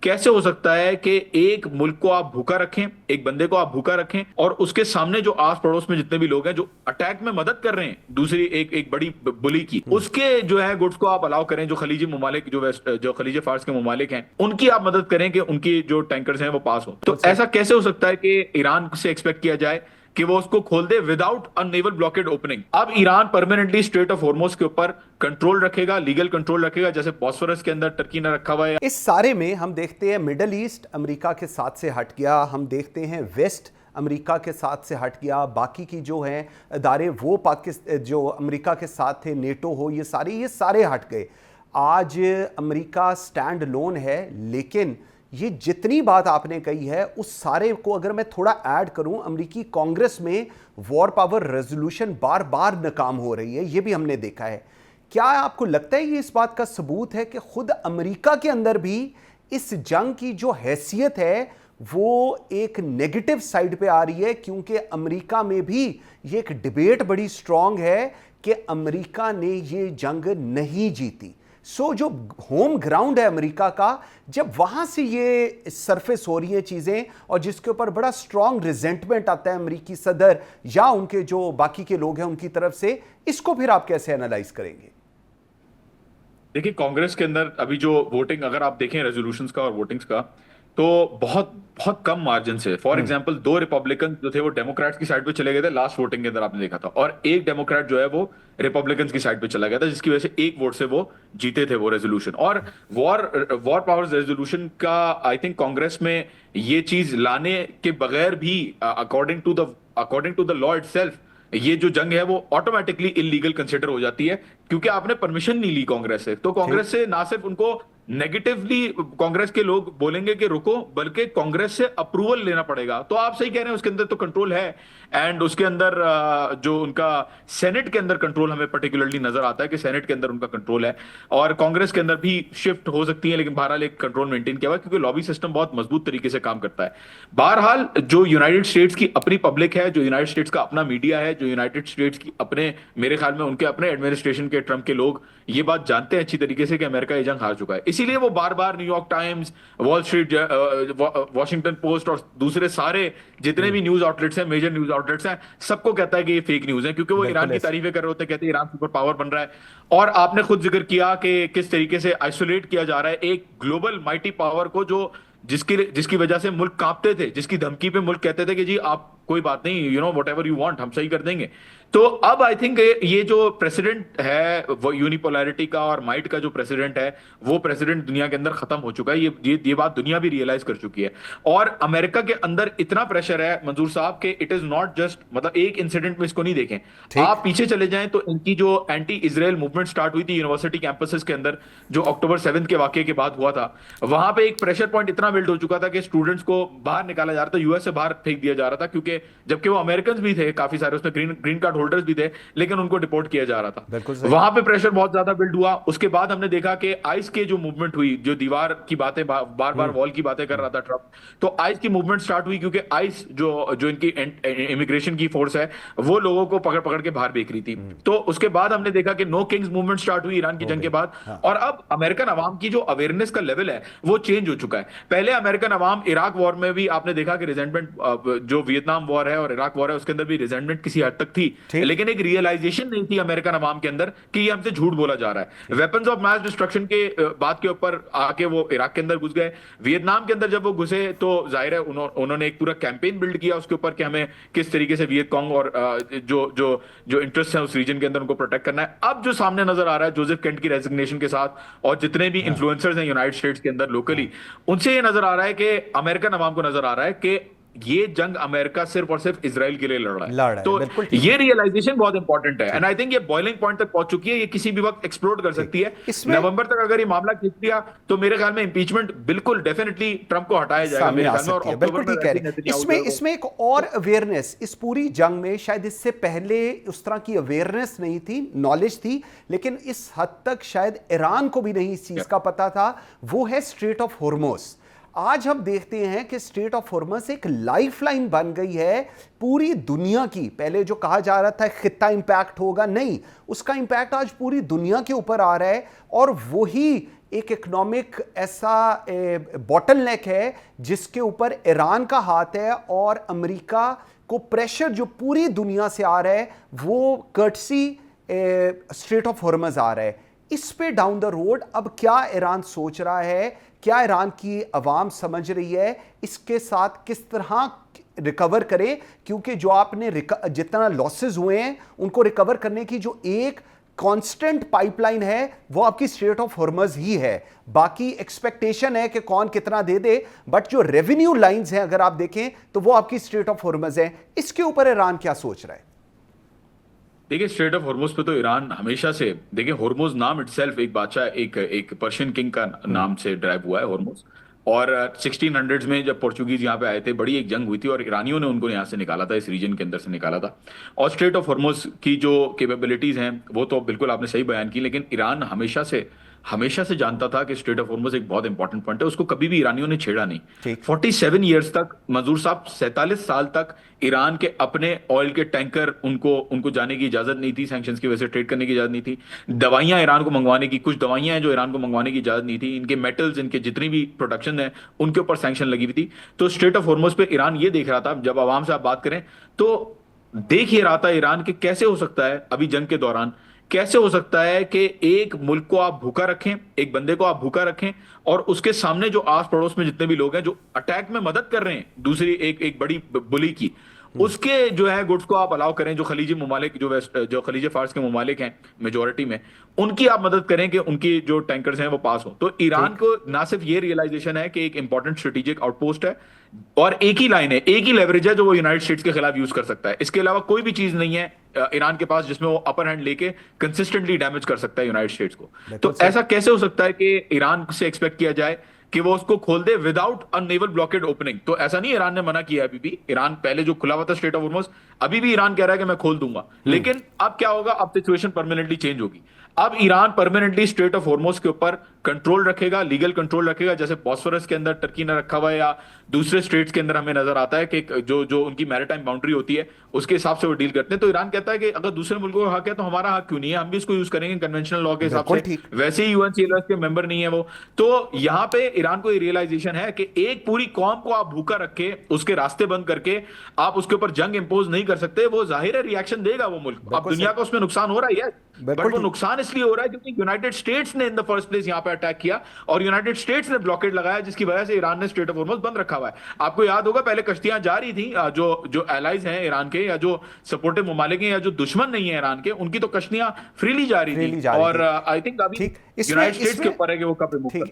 कैसे हो सकता है कि एक मुल्क को आप भूखा रखें, एक बंदे को आप भूखा रखें, और उसके सामने जो आस पड़ोस में जितने भी लोग हैं जो अटैक में मदद कर रहे हैं दूसरी एक बड़ी बुली की, उसके जो है गुड्स को आप अलाउ करें, जो खलीजी ममालिक जो खलीज फार्स के ममालिक हैं उनकी आप मदद करें कि उनकी जो टैंकर्स हैं वो पास हो। तो ऐसा कैसे हो सकता है कि ईरान से एक्सपेक्ट किया जाए कि वो उसको खोल दे without a naval blockade opening? अब Iran permanently strait of Hormuz के ऊपर कंट्रोल रखेगा, लीगल कंट्रोल रखेगा, जैसे बॉस्फोरस के अंदर टर्की ने रखा हुआ है। इस सारे में हम देखते हैं मिडल ईस्ट अमेरिका के साथ से हट गया, हम देखते हैं वेस्ट अमेरिका के साथ से हट गया, बाकी की जो हैं अदारे वो पाकिस्तान जो अमेरिका के साथ थे, नेटो हो, ये सारे हट गए। आज अमेरिका स्टैंड लोन है, लेकिन ये जितनी बात आपने कही है उस सारे को अगर मैं थोड़ा ऐड करूं, अमेरिकी कांग्रेस में वॉर पावर रेजोल्यूशन बार बार नाकाम हो रही है, ये भी हमने देखा है। क्या आपको लगता है ये इस बात का सबूत है कि खुद अमेरिका के अंदर भी इस जंग की जो हैसियत है वो एक नेगेटिव साइड पे आ रही है, क्योंकि अमेरिका में भी ये एक डिबेट बड़ी स्ट्रांग है कि अमेरिका ने ये जंग नहीं जीती। जो होम ग्राउंड है अमेरिका का, जब वहां से ये सरफेस हो रही है चीजें और जिसके ऊपर बड़ा स्ट्रांग रिजेंटमेंट आता है अमेरिकी सदर या उनके जो बाकी के लोग हैं उनकी तरफ से, इसको फिर आप कैसे एनालाइज करेंगे? देखिए, कांग्रेस के अंदर अभी जो वोटिंग अगर आप देखें रेजोल्यूशंस का और वोटिंग्स का, तो बहुत बहुत कम मार्जिन से, फॉर एग्जांपल 2 रिपब्लिकन जो थे वो डेमोक्रेट्स की साइड पे चले गए थे लास्ट वोटिंग के अंदर, आपने देखा था, और एक डेमोक्रेट जो है वो रिपब्लिकन की साइड पे चला गया था, जिसकी वजह से एक वोट से वो जीते थे वो रेजोल्यूशन। और वॉर पावर्स रेजोल्यूशन का आई थिंक कांग्रेस में ये चीज लाने के बगैर भी according to the law itself ये जो जंग है वो ऑटोमेटिकली इलीगल कंसिडर हो जाती है, क्योंकि आपने परमिशन नहीं ली कांग्रेस से। तो कांग्रेस से ना सिर्फ उनको नेगेटिवली कांग्रेस के लोग बोलेंगे कि रुको, बल्कि कांग्रेस से अप्रूवल लेना पड़ेगा। तो आप सही कह रहे हैं, उसके अंदर तो कंट्रोल है, एंड उसके अंदर जो उनका सेनेट के अंदर कंट्रोल हमें पर्टिकुलरली नजर आता है कि सेनेट के अंदर उनका कंट्रोल है, और कांग्रेस के अंदर भी शिफ्ट हो सकती है, लेकिन बहरहाल एक कंट्रोल मेंटेन किया हुआ है, क्योंकि लॉबी सिस्टम बहुत मजबूत तरीके से काम करता है। बहरहाल जो यूनाइटेड स्टेट्स की अपनी पब्लिक है, जो यूनाइटेड स्टेट्स का अपना मीडिया है, जो यूनाइटेड स्टेट्स की अपने, मेरे ख्याल में उनके अपने एडमिनिस्ट्रेशन के, ट्रंप के लोग ये बात जानते हैं अच्छी तरीके से कि अमेरिका ये जंग हार चुका है। इसीलिए वो बार बार New York Times, Wall Street, Washington Post और दूसरे सारे जितने भी न्यूज आउटलेट्स हैं, मेजर न्यूज आउटलेट्स हैं, सबको कहता है कि ये फेक न्यूज है, क्योंकि वो ईरान की तारीफें कर रहे होते हैं, कहते हैं ईरान सुपर पावर बन रहा है। और आपने खुद जिक्र किया कि किस तरीके से आइसोलेट किया जा रहा है एक ग्लोबल माइटी पावर को, जो जिसकी वजह से मुल्क कांपते थे, जिसकी धमकी पे मुल्क कहते थे कि जी आप कोई बात नहीं, you know what ever you want, हम सही कर देंगे। तो अब आई थिंक ये जो प्रेसिडेंट है वो यूनिपोलैरिटी का और माइट का जो प्रेसिडेंट है, वो प्रेसिडेंट दुनिया के अंदर खत्म हो चुका है। ये बात दुनिया भी रियलाइज कर चुकी है, और अमेरिका के अंदर इतना प्रेशर है मंजूर साहब के इट इज नॉट जस्ट, मतलब एक इंसिडेंट में इसको नहीं देखें। आप पीछे चले जाएं तो इनकी जो एंटी इजराइल मूवमेंट स्टार्ट हुई थी यूनिवर्सिटी कैंपसेस के अंदर, जो अक्टूबर 7 के वाकये के बाद हुआ था, वहां पे एक प्रेशर पॉइंट इतना बिल्ड हो चुका था कि स्टूडेंट्स को बाहर निकाला जा रहा था, यूएस से बाहर फेंक दिया जा रहा था, क्योंकि जबकि वो अमेरिकन भी थे काफी सारे, उसमें ग्रीन कार्ड होल्डर्स भी थे, लेकिन उनको डिपोर्ट किया जा रहा था। वहां पे प्रेशर बहुत ज्यादा बिल्ड हुआ। उसके बाद हमने देखा कि आइस के जो मूवमेंट हुई, जो दीवार की बातें बार बार वॉल की बातें कर रहा था ट्रंप, तो आइस की मूवमेंट स्टार्ट हुई, क्योंकि आइस जो इनकी इमिग्रेशन की फोर्स है वो लोगों को पकड़ पकड़ के बाहर बेच रही थी। तो उसके बाद हमने देखा कि नो किंग्स मूवमेंट स्टार्ट हुई ईरान की जंग के बाद, और अब अमेरिकन अवाम की जो अवेयरनेस का लेवल है वो चेंज हो चुका है। पहले अमेरिकन अवाम, इराक वॉर में भी आपने देखा कि रिजेंटमेंट, जो वियतनाम वॉर है और इराक वॉर है उसके अंदर भी रिजेंटमेंट किसी हद तक थी, लेकिन एक रियलाइजेशन नहीं थी अमेरिकन अवाम के अंदर कि ये हमसे झूठ बोला जा रहा है। वेपन्स ऑफ मास डिस्ट्रक्शन के बात के ऊपर आके वो इराक के अंदर घुस गए। वियतनाम के अंदर जब वो घुसे तो जाहिर है उन्होंने एक पूरा कैंपेन बिल्ड किया उसके ऊपर कि हमें किस तरीके से वियतकांग और जो जो जो इंटरेस्ट है उस रीजन के अंदर उनको प्रोटेक्ट करना है। अब जो सामने नजर आ रहा है जोसेफ केंट की रेजिग्नेशन के साथ, और जितने भी इन्फ्लुएंसर्स हैं यूनाइटेड स्टेट्स के अंदर लोकली, उनसे ये नजर आ रहा है कि अमेरिकन अवाम को नजर आ रहा है कि ये जंग अमेरिका सिर्फ और सिर्फ इजराइल के लिए लड़ रहा है। तो ये रियलाइजेशन बहुत इंपॉर्टेंट है, एंड आई थिंक ये बॉइलिंग पॉइंट तक पहुंच चुकी है, ये किसी भी वक्त एक्सप्लोड कर सकती है। नवंबर तक अगर ये मामला खींच लिया तो मेरे ख्याल में इंपीचमेंट बिल्कुल डेफिनेटली ट्रंप को हटाया जाएगा मेरे ख्याल में, और बिल्कुल ठीक कह रहे हैं। इसमें एक और अवेयरनेस, इस पूरी जंग में शायद इससे पहले उस तरह की अवेयरनेस नहीं थी, नॉलेज थी, लेकिन इस हद तक शायद ईरान को भी नहीं इस चीज का पता था, वो है स्ट्रेट ऑफ हॉर्मुज। आज हम देखते हैं कि स्ट्रेट ऑफ हॉर्मस एक लाइफलाइन बन गई है पूरी दुनिया की। पहले जो कहा जा रहा था खित्ता इंपैक्ट होगा, नहीं, उसका इंपैक्ट आज पूरी दुनिया के ऊपर आ रहा है। और वही एक इकोनॉमिक ऐसा बॉटलनेक है जिसके ऊपर ईरान का हाथ है, और अमेरिका को प्रेशर जो पूरी दुनिया से आ रहा है वो कर्टसी स्ट्रेट ऑफ हॉर्मस आ रहा है। इस पे डाउन द रोड अब क्या ईरान सोच रहा है, क्या ईरान की अवाम समझ रही है, इसके साथ किस तरह रिकवर करें? क्योंकि जो आपने जितना लॉसेस हुए हैं उनको रिकवर करने की जो एक कांस्टेंट पाइपलाइन है वो आपकी स्ट्रेट ऑफ हॉर्मस ही है। बाकी एक्सपेक्टेशन है कि कौन कितना दे दे, बट जो रेवेन्यू लाइंस हैं अगर आप देखें तो वो आपकी स्ट्रेट ऑफ हॉर्मस है। इसके ऊपर ईरान क्या सोच रहा है? देखिए, स्ट्रेट ऑफ हॉर्मुज पे तो ईरान हमेशा से, देखिए हॉर्मुज नाम इटसेल्फ एक बादशाह, एक पर्शियन किंग का नाम से ड्राइव हुआ है हॉर्मुज। और 1600s में जब पोर्चुगीज यहाँ पे आए थे, बड़ी एक जंग हुई थी और ईरानियों ने उनको यहाँ से निकाला था, इस रीजन के अंदर से निकाला था। और स्ट्रेट ऑफ हॉर्मुज की जो कैपेबिलिटीज हैं वो तो बिल्कुल आपने सही बयान की, लेकिन ईरान हमेशा से जानता था कि स्ट्रेट ऑफ हॉर्मुज एक बहुत इंपॉर्टेंट पॉइंट है, उसको कभी भी ईरानियों ने छेड़ा नहीं। ठीक। 47 ईयर्स तक, मंजूर साहब 47 साल तक ईरान के अपने ऑयल के टैंकर उनको जाने की इजाजत नहीं थी, सैंक्शंस की वजह से ट्रेड करने की इजाजत नहीं थी। दवाइयां ईरान को मंगवाने की, कुछ दवाइयां हैं जो ईरान को मंगवाने की इजाजत नहीं थी। इनके मेटल्स, इनके जितनी भी प्रोडक्शन है उनके ऊपर सैंक्शन लगी हुई थी। तो स्ट्रेट ऑफ हॉर्मुज पे ईरान ये देख रहा था, जब आवाम से आप बात करें तो देख ही रहा था ईरान के कैसे हो सकता है अभी जंग के दौरान, कैसे हो सकता है कि एक मुल्क को आप भूखा रखें, एक बंदे को आप भूखा रखें, और उसके सामने जो आस पड़ोस में जितने भी लोग हैं जो अटैक में मदद कर रहे हैं दूसरी एक बड़ी बुली की, उसके जो है गुड्स को आप अलाउ करें। जो खलीजी ममालिक, जो खलीज फार्स के ममालिक हैं मेजोरिटी में, उनकी आप मदद करें कि उनकी जो टैंकर्स हैं वो पास हो। तो ईरान को ना सिर्फ ये रियलाइजेशन है कि एक इंपॉर्टेंट स्ट्रेटेजिक आउटपोस्ट है और एक ही लाइन है, एक ही लेवरेज है जो वो यूनाइटेड स्टेट्स के खिलाफ यूज कर सकता है। इसके अलावा कोई भी चीज नहीं है ईरान के पास जिसमें वो अपर हैंड लेके कंसिस्टेंटली डैमेज कर सकता है यूनाइटेड स्टेट्स को। तो ऐसा कैसे हो सकता है कि ईरान से एक्सपेक्ट किया जाए कि वो उसको खोल दे without a naval blockade opening? तो ऐसा नहीं, ईरान ने मना किया अभी भी। ईरान पहले जो खुला हुआ था स्ट्रेट ऑफ हॉर्मुज, अभी भी ईरान कह रहा है कि मैं खोल दूंगा। लेकिन अब क्या होगा, अब सिचुएशन परमानेंटली चेंज होगी। अब Iran permanently strait of Hormuz के ऊपर कंट्रोल रखेगा, लीगल कंट्रोल रखेगा, जैसे बॉस्फोरस के अंदर टर्की ने रखा हुआ है, या दूसरे स्टेट्स के अंदर हमें नजर आता है कि जो उनकी मैरीटाइम बाउंड्री होती है उसके हिसाब से वो डील करते हैं। तो ईरान कहता है कि अगर दूसरे मुल्कों का हक है तो हमारा हक क्यों नहीं है, हम भी इसको यूज करेंगे कन्वेंशनल लॉ के हिसाब से। वैसे ही यूएनसीएलएस के मेंबर नहीं है वो। तो यहाँ पे ईरान को रियलाइजेशन है कि एक पूरी कौम को आप भूखा रखे, उसके रास्ते बंद करके आप उसके ऊपर जंग इंपोज नहीं कर सकते। वो जाहिर है रिएक्शन देगा वो मुल्क। अब दुनिया को उसमें नुकसान हो रहा है, बट वो नुकसान इसलिए हो रहा है क्योंकि यूनाइटेड स्टेट्स ने इन द फर्स्ट प्लेस यहाँ पे अटैक किया और यूनाइटेड स्टेट्स ने ब्लॉकेड लगाया, जिसकी वजह से ईरान ने स्ट्रेट ऑफ हॉर्मुज बंद रखा हुआ है। आपको याद होगा पहले कश्तियां जा रही थी, जो एलाइज हैं ईरान के, या जो सपोर्टिव ममालिक हैं, या जो दुश्मन नहीं है ईरान के, उनकी तो कश्तियां फ्रीली जा रही थी। और आई थिंक अभी यूनाइटेड स्टेट्स के ऊपर है कि वो कब रिमूव